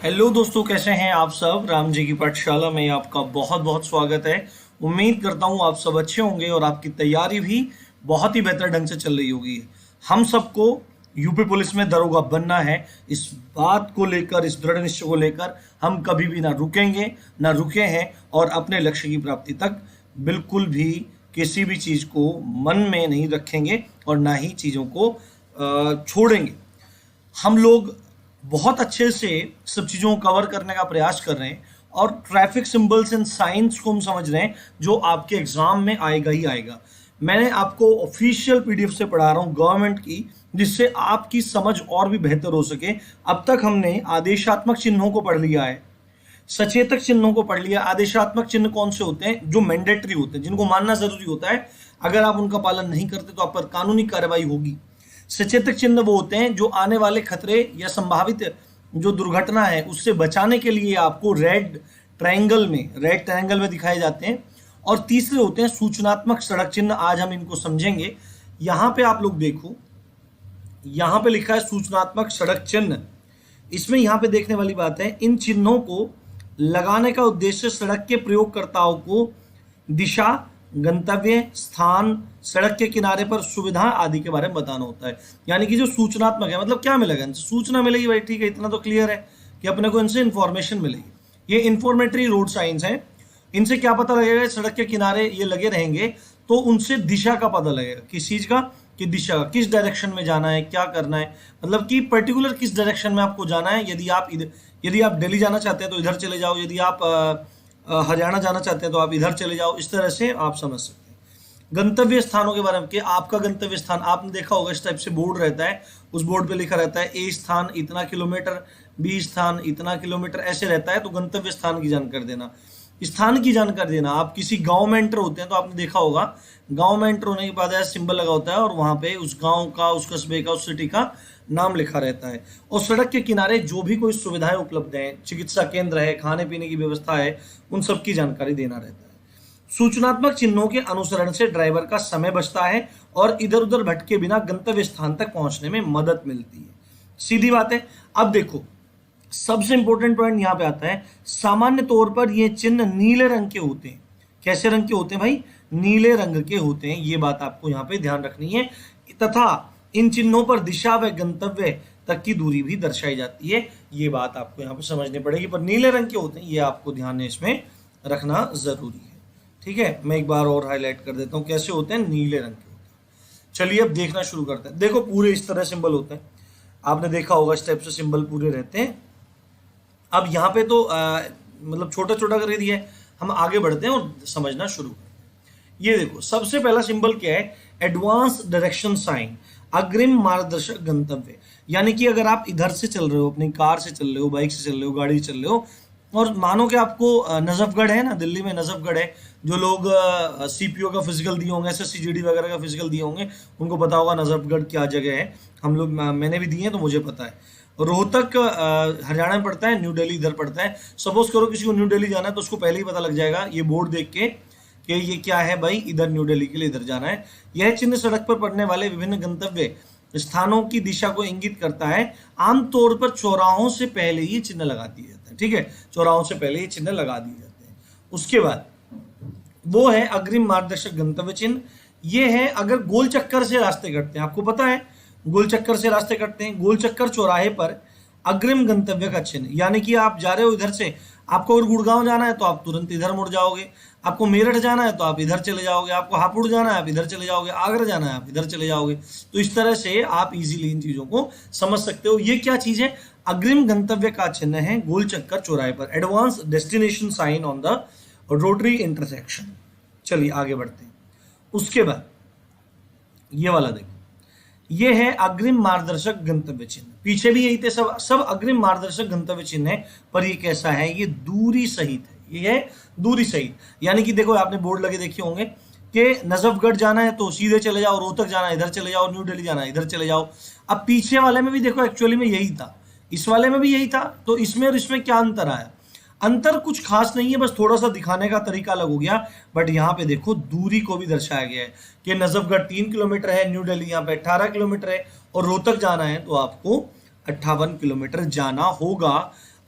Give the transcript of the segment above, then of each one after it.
Hello दोस्तों, कैसे हैं आप सब। राम जी की पाठशाला में आपका बहुत बहुत स्वागत है। उम्मीद करता हूँ आप सब अच्छे होंगे और आपकी तैयारी भी बहुत ही बेहतर ढंग से चल रही होगी। हम सबको यूपी पुलिस में दरोगा बनना है। इस बात को लेकर, इस दृढ़ निश्चय को लेकर हम कभी भी ना रुकेंगे, ना रुके हैं और अपने लक्ष्य की प्राप्ति तक बिल्कुल भी किसी भी चीज़ को मन में नहीं रखेंगे और ना ही चीज़ों को छोड़ेंगे। हम लोग बहुत अच्छे से सब चीज़ों को कवर करने का प्रयास कर रहे हैं और ट्रैफिक सिंबल्स एंड साइंस को हम समझ रहे हैं जो आपके एग्जाम में आएगा ही आएगा। मैंने आपको ऑफिशियल पीडीएफ से पढ़ा रहा हूँ गवर्नमेंट की, जिससे आपकी समझ और भी बेहतर हो सके। अब तक हमने आदेशात्मक चिन्हों को पढ़ लिया है, सचेतक चिन्हों को पढ़ लिया। आदेशात्मक चिन्ह कौन से होते हैं? जो मैंडेटरी होते हैं, जिनको मानना जरूरी होता है। अगर आप उनका पालन नहीं करते तो आप पर कानूनी कार्रवाई होगी। सचेतक चिन्ह वो होते हैं जो आने वाले खतरे या संभावित जो दुर्घटना है उससे बचाने के लिए आपको रेड ट्रायंगल में दिखाए जाते हैं। और तीसरे होते हैं सूचनात्मक सड़क चिन्ह। आज हम इनको समझेंगे। यहां पे आप लोग देखो, यहां पे लिखा है सूचनात्मक सड़क चिन्ह। इसमें यहां पे देखने वाली बात है, इन चिन्हों को लगाने का उद्देश्य सड़क के प्रयोगकर्ताओं को दिशा, गंतव्य स्थान, सड़क के किनारे पर सुविधा आदि के बारे में बताना होता है। यानी कि जो सूचनात्मक है, मतलब क्या मिलेगा इनसे? सूचना मिलेगी भाई, ठीक है, इतना तो क्लियर है कि अपने को इनसे इंफॉर्मेशन मिलेगी। ये इंफॉर्मेटरी रोड साइंस है। इनसे क्या पता लगेगा? सड़क के किनारे ये लगे रहेंगे तो उनसे दिशा का पता लगेगा। किस चीज का? कि दिशा का, किस डायरेक्शन में जाना है, क्या करना है, मतलब कि पर्टिकुलर किस डायरेक्शन में आपको जाना है। यदि आप दिल्ली जाना चाहते हैं तो इधर चले जाओ, यदि आप हरियाणा जाना चाहते हैं तो आप इधर चले जाओ। इस तरह से आप समझ सकते हैं। गंतव्य स्थानों के बारे में, कि आपका गंतव्य स्थान आपने देखा होगा, इस टाइप से बोर्ड रहता है। उस बोर्ड पे लिखा रहता है ए स्थान इतना किलोमीटर, बी स्थान इतना किलोमीटर, ऐसे रहता है। तो गंतव्य स्थान की जानकारी देना, स्थान की जानकारी देना। आप किसी गांव में एंटर होते हैं तो आपने देखा होगा, गांव में एंटर होने के बाद ऐसा सिंबल लगा होता है और वहां पे उस गांव का, उस कस्बे का, उस सिटी का नाम लिखा रहता है। और सड़क के किनारे जो भी कोई सुविधाएं उपलब्ध हैं, चिकित्सा केंद्र है, खाने पीने की व्यवस्था है, उन सब की जानकारी देना रहता है। सूचनात्मक चिन्हों के अनुसरण से ड्राइवर का समय बचता है और इधर उधर भटके बिना गंतव्य स्थान तक पहुंचने में मदद मिलती है। सीधी बात है। अब देखो, सबसे इंपॉर्टेंट पॉइंट यहां पे आता है। सामान्य तौर पर ये चिन्ह नीले रंग के होते हैं। कैसे रंग के होते हैं भाई? नीले रंग के होते हैं। ये बात आपको यहाँ पे ध्यान रखनी है। तथा इन चिन्हों पर दिशा व गंतव्य तक की दूरी भी दर्शाई जाती है। ये बात आपको यहाँ पे समझनी पड़ेगी। पर नीले रंग के होते हैं, ये आपको ध्यान में इसमें रखना जरूरी है। ठीक है, मैं एक बार और हाईलाइट कर देता हूँ कैसे होते हैं। नीले रंग के होते हैं। चलिए अब देखना शुरू करते हैं। देखो, पूरे इस तरह सिंबल होते हैं, आपने देखा होगा, इस टाइप से सिंबल पूरे रहते हैं। अब यहाँ पे तो मतलब छोटा छोटा कर दिया है। हम आगे बढ़ते हैं और समझना शुरू करते हैं। ये देखो, सबसे पहला सिंबल क्या है? एडवांस डायरेक्शन साइन, अग्रिम मार्गदर्शक गंतव्य। यानी कि अगर आप इधर से चल रहे हो, अपनी कार से चल रहे हो, बाइक से चल रहे हो, गाड़ी से चल रहे हो, और मानो कि आपको नजफगढ़ है ना, दिल्ली में नजफगढ़ है। जो लोग सीपीओ का फिजिकल दिए होंगे, एसएससी वगैरह का फिजिकल दिए होंगे, उनको पता होगा नजफगढ़ क्या जगह है। हम लोग, मैंने भी दिए हैं तो मुझे पता है। रोहतक हरियाणा में पड़ता है, न्यू दिल्ली इधर पड़ता है। सपोज करो किसी को न्यू दिल्ली जाना है तो उसको पहले ही पता लग जाएगा ये बोर्ड देख के कि ये क्या है भाई, इधर न्यू दिल्ली के लिए इधर जाना है। यह चिन्ह सड़क पर पड़ने वाले विभिन्न गंतव्य स्थानों की दिशा को इंगित करता है। आमतौर पर चौराहों से पहले ही चिन्ह लगा दिए जाते हैं। ठीक है, चौराहों से पहले ही चिन्ह लगा दिए जाते हैं। उसके बाद वो है अग्रिम मार्गदर्शक गंतव्य चिन्ह। ये है अगर गोल चक्कर से रास्ते कटते हैं। आपको पता है गोल चक्कर से रास्ते कटते हैं। गोल चक्कर चौराहे पर अग्रिम गंतव्य का चिन्ह, यानी कि आप जा रहे हो इधर से, आपको अगर गुड़गांव जाना है तो आप तुरंत इधर मुड़ जाओगे, आपको मेरठ जाना है तो आप इधर चले जाओगे, आपको हापुड़ जाना है आप इधर चले जाओगे, आगरा जाना है आप इधर चले जाओगे। तो इस तरह से आप इजीली इन चीजों को समझ सकते हो। ये क्या चीज है? अग्रिम गंतव्य का चिन्ह है गोल चक्कर चौराहे पर, advance destination sign on the rotary intersection. चलिए आगे बढ़ते हैं। उसके बाद ये वाला देखो, ये है अग्रिम मार्गदर्शक गंतव्य चिन्ह। पीछे भी यही थे, सब सब अग्रिम मार्गदर्शक गंतव्य चिन्ह है। पर ये कैसा है? ये दूरी सहित है। ये है दूरी सहित, यानी कि देखो, आपने बोर्ड लगे देखे होंगे कि नजफगढ़ जाना है तो सीधे चले जाओ, रोहतक जाना है इधर चले जाओ, न्यू दिल्ली जाना है इधर चले जाओ। अब पीछे वाले में भी देखो, एक्चुअली में यही था, इस वाले में भी यही था। तो इसमें और इसमें क्या अंतर आया? अंतर कुछ खास नहीं है, बस थोड़ा सा दिखाने का तरीका अलग हो गया। बट यहाँ पे देखो दूरी को भी दर्शाया गया है कि नजफगढ़ 3 किलोमीटर है, न्यू दिल्ली यहाँ पे 18 किलोमीटर है, और रोहतक जाना है तो आपको 58 किलोमीटर जाना होगा।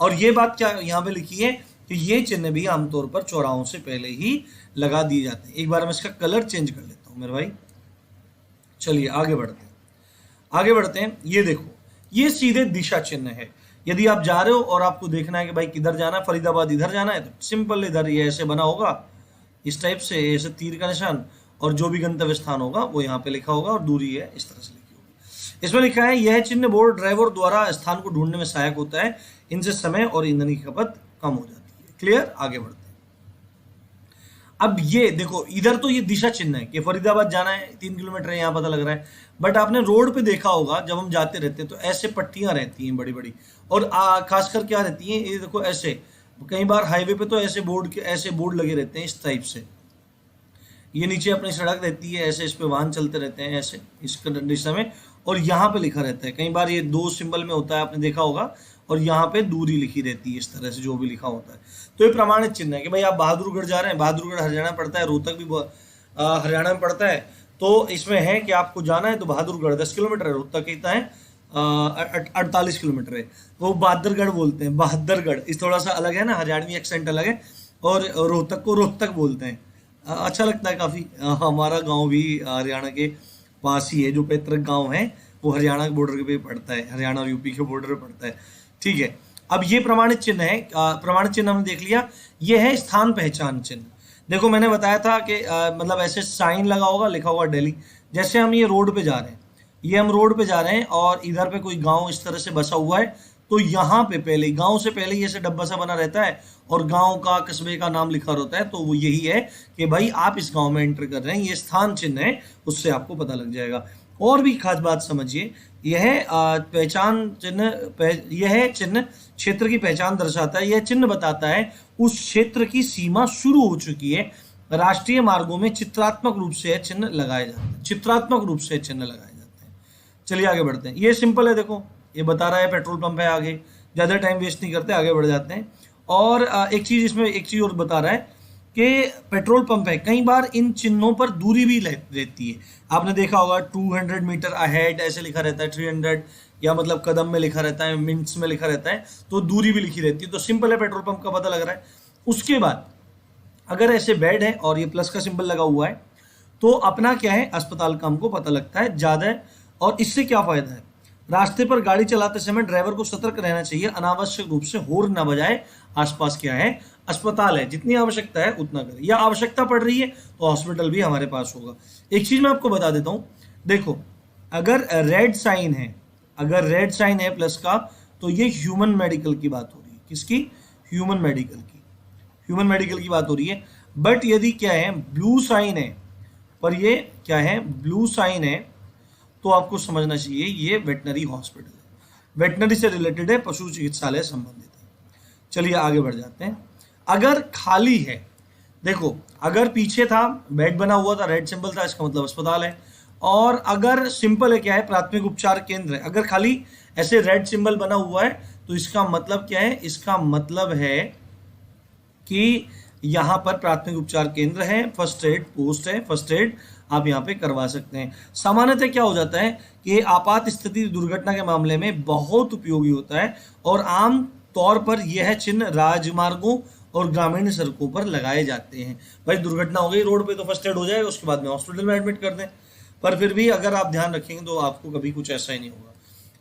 और ये बात क्या यहाँ पे लिखी है कि ये चिन्ह भी आमतौर पर चौराहों से पहले ही लगा दिए जाते हैं। एक बार मैं इसका कलर चेंज कर लेता हूँ मेरे भाई। चलिए आगे बढ़ते हैं, आगे बढ़ते हैं। ये देखो, ये सीधे दिशा चिन्ह है। यदि आप जा रहे हो और आपको देखना है कि भाई किधर जाना है, फरीदाबाद इधर जाना है, तो सिंपल इधर ये ऐसे बना होगा इस टाइप से, ऐसे तीर का निशान, और जो भी गंतव्य स्थान होगा वो यहाँ पे लिखा होगा और दूरी है इस तरह से लिखी होगी। इसमें लिखा है यह चिन्ह बोर्ड ड्राइवर द्वारा स्थान को ढूंढने में सहायक होता है, इनसे समय और ईंधन की खपत कम हो जाती है। क्लियर, आगे बढ़ते हैं। अब ये देखो, इधर तो ये दिशा चिन्ह है कि फरीदाबाद जाना है, 3 किलोमीटर है, यहाँ पता लग रहा है। बट आपने रोड पे देखा होगा जब हम जाते रहते हैं तो ऐसे पट्टियां रहती हैं बड़ी बड़ी, और खासकर क्या रहती हैं, ये देखो ऐसे, कई बार हाईवे पे तो ऐसे बोर्ड लगे रहते हैं इस टाइप से। ये नीचे अपनी सड़क रहती है, ऐसे इस पे वाहन चलते रहते हैं ऐसे इस दिशा में, और यहाँ पे लिखा रहता है, कई बार ये 2 सिंबल में होता है, आपने देखा होगा, और यहाँ पे दूरी लिखी रहती है इस तरह से जो भी लिखा होता है। तो ये प्रमाणित चिन्ह है कि भाई आप बहादुरगढ़ जा रहे हैं, बहादुरगढ़ हरियाणा पड़ता है, रोहतक भी हरियाणा में पड़ता है, तो इसमें है कि आपको जाना है तो बहादुरगढ़ 10 किलोमीटर है, रोहतक कितना है 48 किलोमीटर है। वो बहादुरगढ़ बोलते हैं, बहादुरगढ़ इस थोड़ा सा अलग है ना, हरियाणवी एक्सेंट अलग है, और रोहतक को रोहतक बोलते हैं। अच्छा लगता है काफ़ी। हमारा गांव भी हरियाणा के पास ही है, जो पैतृक गांव है वो हरियाणा के बॉर्डर पे पड़ता है, हरियाणा और यूपी के बॉर्डर पे पड़ता है। ठीक है, अब ये प्रमाणित चिन्ह है। प्रमाणित चिन्ह हमने देख लिया, ये है स्थान पहचान चिन्ह। देखो मैंने बताया था कि मतलब ऐसे साइन लगा होगा, लिखा होगा दिल्ली। जैसे हम ये रोड पे जा रहे हैं, ये हम रोड पे जा रहे हैं और इधर पे कोई गांव इस तरह से बसा हुआ है, तो यहाँ पे पहले, गांव से पहले ही ऐसे डब्बा सा बना रहता है और गांव का, कस्बे का नाम लिखा होता है, तो वो यही है कि भाई आप इस गांव में एंटर कर रहे हैं, ये स्थान चिन्ह है, उससे आपको पता लग जाएगा। और भी खास बात समझिए, यह पहचान चिन्ह, यह चिन्ह क्षेत्र की पहचान दर्शाता है। यह चिन्ह बताता है उस क्षेत्र की सीमा शुरू हो चुकी है। राष्ट्रीय मार्गों में चित्रात्मक रूप से चिन्ह लगाए जाते हैं, चित्रात्मक रूप से चिन्ह लगाए जाते हैं। चलिए आगे बढ़ते हैं। ये सिंपल है, देखो ये बता रहा है पेट्रोल पंप है आगे, ज़्यादा टाइम वेस्ट नहीं करते, आगे बढ़ जाते हैं। और एक चीज़ इसमें, एक चीज़ और बता रहा है कि पेट्रोल पंप है, कई बार इन चिन्हों पर दूरी भी रहती है। आपने देखा होगा 200 मीटर अहेड ऐसे लिखा रहता है, 300, या मतलब कदम में लिखा रहता है, मिनट्स में लिखा रहता है, तो दूरी भी लिखी रहती है। तो सिंपल है, पेट्रोल पंप का पता लग रहा है। उसके बाद अगर ऐसे बेड है और ये प्लस का सिंबल लगा हुआ है, तो अपना क्या है, अस्पताल का हमको पता लगता है ज़्यादा है। और इससे क्या फ़ायदा है, रास्ते पर गाड़ी चलाते समय ड्राइवर को सतर्क रहना चाहिए, अनावश्यक रूप से हॉर्न न बजाए। आसपास क्या है, अस्पताल है, जितनी आवश्यकता है उतना करें, या आवश्यकता पड़ रही है तो हॉस्पिटल भी हमारे पास होगा। एक चीज़ मैं आपको बता देता हूँ, देखो अगर रेड साइन है, अगर रेड साइन है प्लस का, तो ये ह्यूमन मेडिकल की बात हो रही है। किसकी? ह्यूमन मेडिकल की, ह्यूमन मेडिकल की बात हो रही है। बट यदि क्या है, ब्लू साइन है, पर ये क्या है, ब्लू साइन है, तो आपको समझना चाहिए ये वेटनरी हॉस्पिटल है, वेटनरी से रिलेटेड है, पशु चिकित्सालय संबंधित है। चलिए आगे बढ़ जाते हैं। अगर खाली है, देखो अगर पीछे था, बेड बना हुआ था, रेड सिंबल था, इसका मतलब अस्पताल है। और अगर सिंपल है, क्या है, प्राथमिक उपचार केंद्र है, अगर खाली ऐसे रेड सिंबल बना हुआ है, तो इसका मतलब क्या है, इसका मतलब है कि यहाँ पर प्राथमिक उपचार केंद्र है, फर्स्ट एड पोस्ट है, फर्स्ट एड आप यहाँ पे करवा सकते हैं। सामान्यतः क्या हो जाता है कि आपात स्थिति दुर्घटना के मामले में बहुत उपयोगी होता है, और आम तौर पर यह चिन्ह राजमार्गों और ग्रामीण सड़कों पर लगाए जाते हैं। भाई दुर्घटना हो गई रोड पे तो फर्स्ट एड हो जाएगा, उसके बाद में हॉस्पिटल में एडमिट कर दें। पर फिर भी अगर आप ध्यान रखेंगे तो आपको कभी कुछ ऐसा ही नहीं होगा।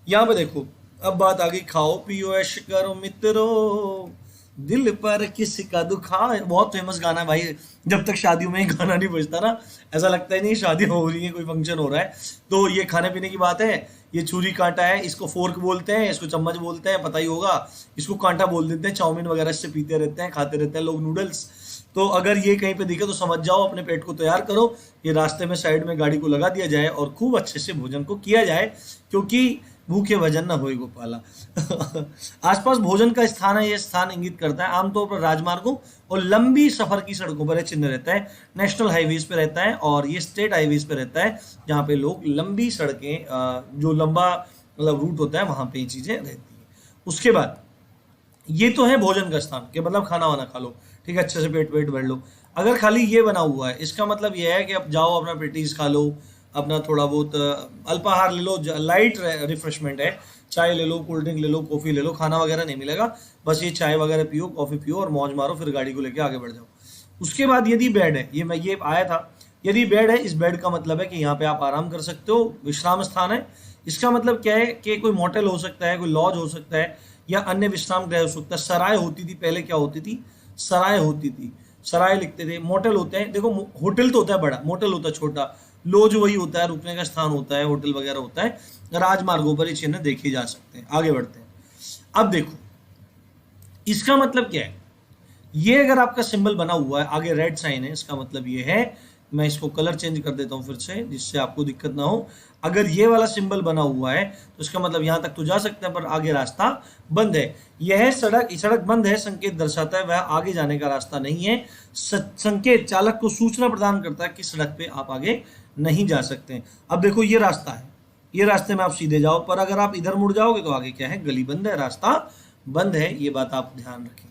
यहाँ पे देखो, अब बात आ गई, खाओ पियो ऐश करो मित्रों, दिल पर किसी का दुखा। बहुत फेमस गाना है भाई, जब तक शादियों में गाना नहीं बजता ना, ऐसा लगता ही नहीं शादी हो रही है, कोई फंक्शन हो रहा है। तो ये खाने पीने की बात है, ये छुरी कांटा है, इसको फोर्क बोलते हैं, इसको चम्मच बोलते हैं, पता ही होगा। इसको कांटा बोल देते हैं, चाउमीन वगैरह इससे पीते रहते हैं, खाते रहते हैं लोग नूडल्स। तो अगर ये कहीं पे दिखे तो समझ जाओ, अपने पेट को तैयार करो, ये रास्ते में साइड में गाड़ी को लगा दिया जाए और खूब अच्छे से भोजन को किया जाए, क्योंकि भूखे भजन न होए गोपाला। आसपास भोजन का स्थान है, यह स्थान इंगित करता है आमतौर पर राजमार्गों और लंबी सफर की सड़कों पर चिन्ह रहता है। नेशनल हाईवेज पे रहता है और ये स्टेट हाईवेज पे रहता है, जहाँ पे लोग लंबी सड़कें, जो लंबा मतलब रूट होता है, वहाँ पे ये चीजें रहती है। उसके बाद ये तो है भोजन का स्थान, कि मतलब खाना वाना खा लो, ठीक है, अच्छे से पेट भर लो। अगर खाली ये बना हुआ है, इसका मतलब ये है कि अब जाओ अपना पेटीज खा लो, अपना थोड़ा बहुत अल्पाहार ले लो, लाइट रिफ्रेशमेंट है, चाय ले लो, कोल्ड ड्रिंक ले लो, कॉफी ले लो, खाना वगैरह नहीं मिलेगा, बस ये चाय वगैरह पियो, कॉफी पियो और मौज मारो, फिर गाड़ी को लेके आगे बढ़ जाओ। उसके बाद यदि बेड है, ये आया था, यदि बेड है, इस बेड का मतलब है कि यहाँ पे आप आराम कर सकते हो, विश्राम स्थान है। इसका मतलब क्या है कि कोई मोटेल हो सकता है, कोई लॉज हो सकता है, या अन्य विश्राम गृह हो सकता है। सराय होती थी पहले, क्या होती थी, सराय होती थी, सराय लिखते थे। मोटेल होते हैं, देखो होटल तो होता है बड़ा, मोटेल होता है छोटा, लॉज वही होता है, रुकने का स्थान होता है, होटल वगैरह होता है। राजमार्गों पर ये चिन्ह देखे जा सकते हैं। आगे बढ़ते हैं। अब देखो इसका मतलब क्या है, ये अगर आपका सिंबल बना हुआ है, आगे रेड साइन है, इसका मतलब ये है, मैं इसको कलर चेंज कर देता हूं फिर से जिससे आपको दिक्कत ना हो। अगर ये वाला सिंबल बना हुआ है तो इसका मतलब यहां तक तो जा सकते हैं पर आगे रास्ता बंद है। यह सड़क बंद है संकेत दर्शाता है वह आगे जाने का रास्ता नहीं है। संकेत चालक को सूचना प्रदान करता है कि सड़क पे आप आगे नहीं जा सकते। अब देखो ये रास्ता है, ये रास्ते में आप सीधे जाओ, पर अगर आप इधर मुड़ जाओगे तो आगे क्या है, गली बंद है, रास्ता बंद है। ये बात आप ध्यान रखेंगे।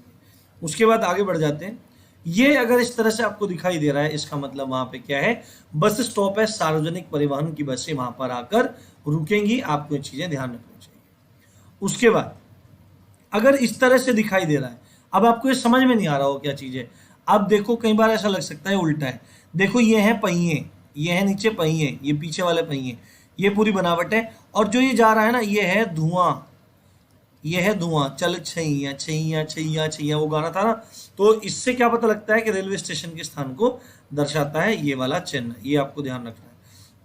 उसके बाद आगे बढ़ जाते हैं। ये अगर इस तरह से आपको दिखाई दे रहा है, इसका मतलब वहां पे क्या है, बस स्टॉप है, सार्वजनिक परिवहन की बसें वहां पर आकर रुकेंगी। आपको ये चीजें ध्यान रखनी चाहिए। उसके बाद अगर इस तरह से दिखाई दे रहा है, अब आपको ये समझ में नहीं आ रहा हो क्या चीज है। अब देखो कई बार ऐसा लग सकता है उल्टा है। देखो ये है पहिए, ये है नीचे पहिए, ये पीछे वाले पहिए, ये पूरी बनावट है। और जो ये जा रहा है ना, ये है धुआं, ये है धुआं, चल छैया छैया छैया छैया, वो गाना था ना। तो इससे क्या पता लगता है कि रेलवे स्टेशन के स्थान को दर्शाता है ये वाला चिन्ह, ये आपको ध्यान रखना है।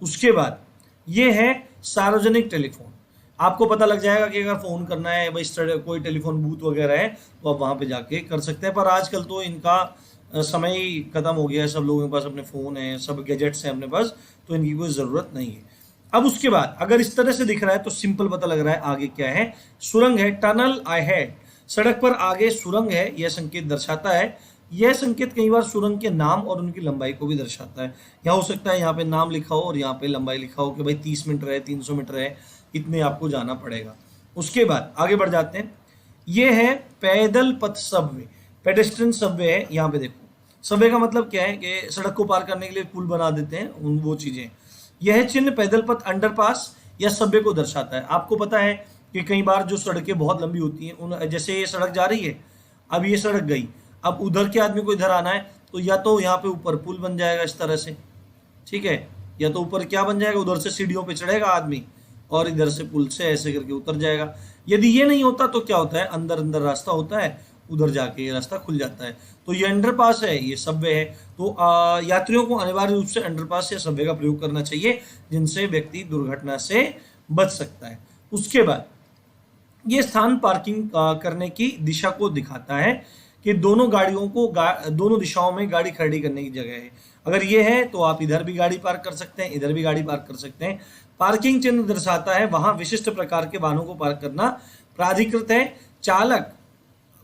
उसके बाद ये है सार्वजनिक टेलीफोन। आपको पता लग जाएगा कि अगर फोन करना है भाई, कोई टेलीफोन बूथ वगैरह है तो आप वहां पे जाके कर सकते हैं। पर आजकल तो इनका समय ही खत्म हो गया है, सब लोगों के पास अपने फोन है, सब गैजेट्स हैं अपने पास, तो इनकी कोई जरूरत नहीं है। अब उसके बाद अगर इस तरह से दिख रहा है तो सिंपल पता लग रहा है आगे क्या है, सुरंग है, टनल आई हेड, सड़क पर आगे सुरंग है, यह संकेत दर्शाता है। यह संकेत कई बार सुरंग के नाम और उनकी लंबाई को भी दर्शाता है। यहाँ हो सकता है यहाँ पे नाम लिखा हो और यहाँ पे लंबाई लिखा हो कि भाई 30 मीटर है, 300 मीटर है, इतने आपको जाना पड़ेगा। उसके बाद आगे बढ़ जाते हैं। ये है पैदल पथ सबवे, पेडेस्ट्रियन सबवे है। यहाँ पे देखो सबवे का मतलब क्या है कि सड़क को पार करने के लिए पुल बना देते हैं, उन वो चीजें। यह चिन्ह पैदल पथ, अंडरपास या सबवे को दर्शाता है। आपको पता है कि कई बार जो सड़कें बहुत लंबी होती हैं, उन जैसे ये सड़क जा रही है, अब ये सड़क गई, अब उधर के आदमी को इधर आना है तो या तो यहाँ पे ऊपर पुल बन जाएगा इस तरह से, ठीक है, या तो ऊपर क्या बन जाएगा, उधर से सीढ़ियों पे चढ़ेगा आदमी और इधर से पुल से ऐसे करके उतर जाएगा। यदि ये नहीं होता तो क्या होता है, अंदर अंदर रास्ता होता है, उधर जाके ये रास्ता खुल जाता है। तो ये अंडरपास है, ये सबवे है। तो यात्रियों को अनिवार्य रूप से अंडरपास या सबवे का प्रयोग करना चाहिए, जिनसे व्यक्ति दुर्घटना से बच सकता है। उसके बाद ये स्थान पार्किंग करने की दिशा को दिखाता है कि दोनों गाड़ियों को दोनों दिशाओं में गाड़ी खड़ी करने की जगह है। अगर ये है तो आप इधर भी गाड़ी पार्क कर सकते हैं, इधर भी गाड़ी पार्क कर सकते हैं। पार्किंग चिन्ह दर्शाता है वहां विशिष्ट प्रकार के वाहनों को पार्क करना प्राधिकृत है। चालक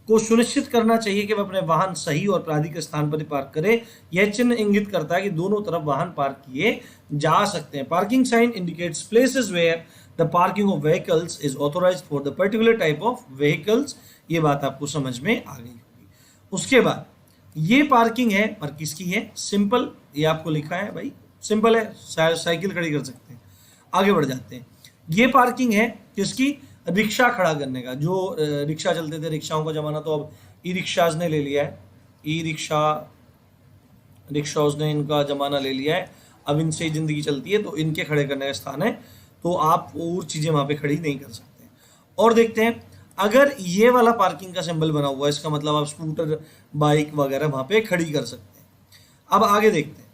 को सुनिश्चित करना चाहिए कि वह अपने वाहन सही और प्राधिकृत स्थान पर पार्क करे। यह चिन्ह इंगित करता है कि दोनों तरफ वाहन पार्क किए जा सकते हैं। Parking sign indicates places where the parking of vehicles is authorised for the particular type of vehicles. ये बात आपको समझ में आ गई होगी। उसके बाद ये पार्किंग है, पर किसकी है, सिंपल, ये आपको लिखा है भाई, सिंपल है, साइकिल खड़ी कर सकते हैं। आगे बढ़ जाते हैं। ये पार्किंग है किसकी, रिक्शा खड़ा करने का। जो रिक्शा चलते थे, रिक्शाओं का जमाना तो अब ई रिक्शाज ने ले लिया है, ई रिक्शाज ने इनका जमाना ले लिया है, अब इनसे जिंदगी चलती है, तो इनके खड़े करने का स्थान है, तो आप और चीजें वहां पे खड़ी नहीं कर सकते। और देखते हैं, अगर ये वाला पार्किंग का सिंबल बना हुआ है, इसका मतलब आप स्कूटर, बाइक वगैरह वहां पे खड़ी कर सकते हैं। अब आगे देखते हैं,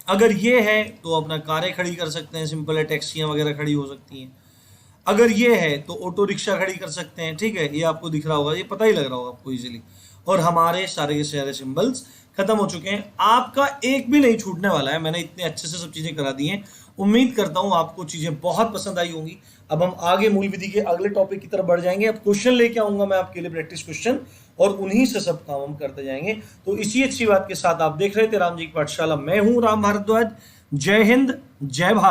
अगर ये है तो अपना कारें खड़ी कर सकते हैं, सिंपल है, टैक्सियां वगैरह खड़ी हो सकती हैं। अगर ये है तो ऑटो रिक्शा खड़ी कर सकते हैं, ठीक है, ये आपको दिख रहा होगा, ये पता ही लग रहा होगा आपको इजीली। और हमारे सारे के सारे सिंबल्स खत्म हो चुके हैं, आपका एक भी नहीं छूटने वाला है। मैंने इतने अच्छे से सब चीजें करा दी हैं, उम्मीद करता हूं आपको चीजें बहुत पसंद आई होंगी। अब हम आगे मूल विधि के अगले टॉपिक की तरफ बढ़ जाएंगे। अब क्वेश्चन लेके आऊंगा मैं आपके लिए, प्रैक्टिस क्वेश्चन, और उन्हीं से सब काम हम करते जाएंगे। तो इसी अच्छी बात के साथ आप देख रहे थे राम जी की पाठशाला, मैं हूं राम भारद्वाज। जय हिंद, जय भारत।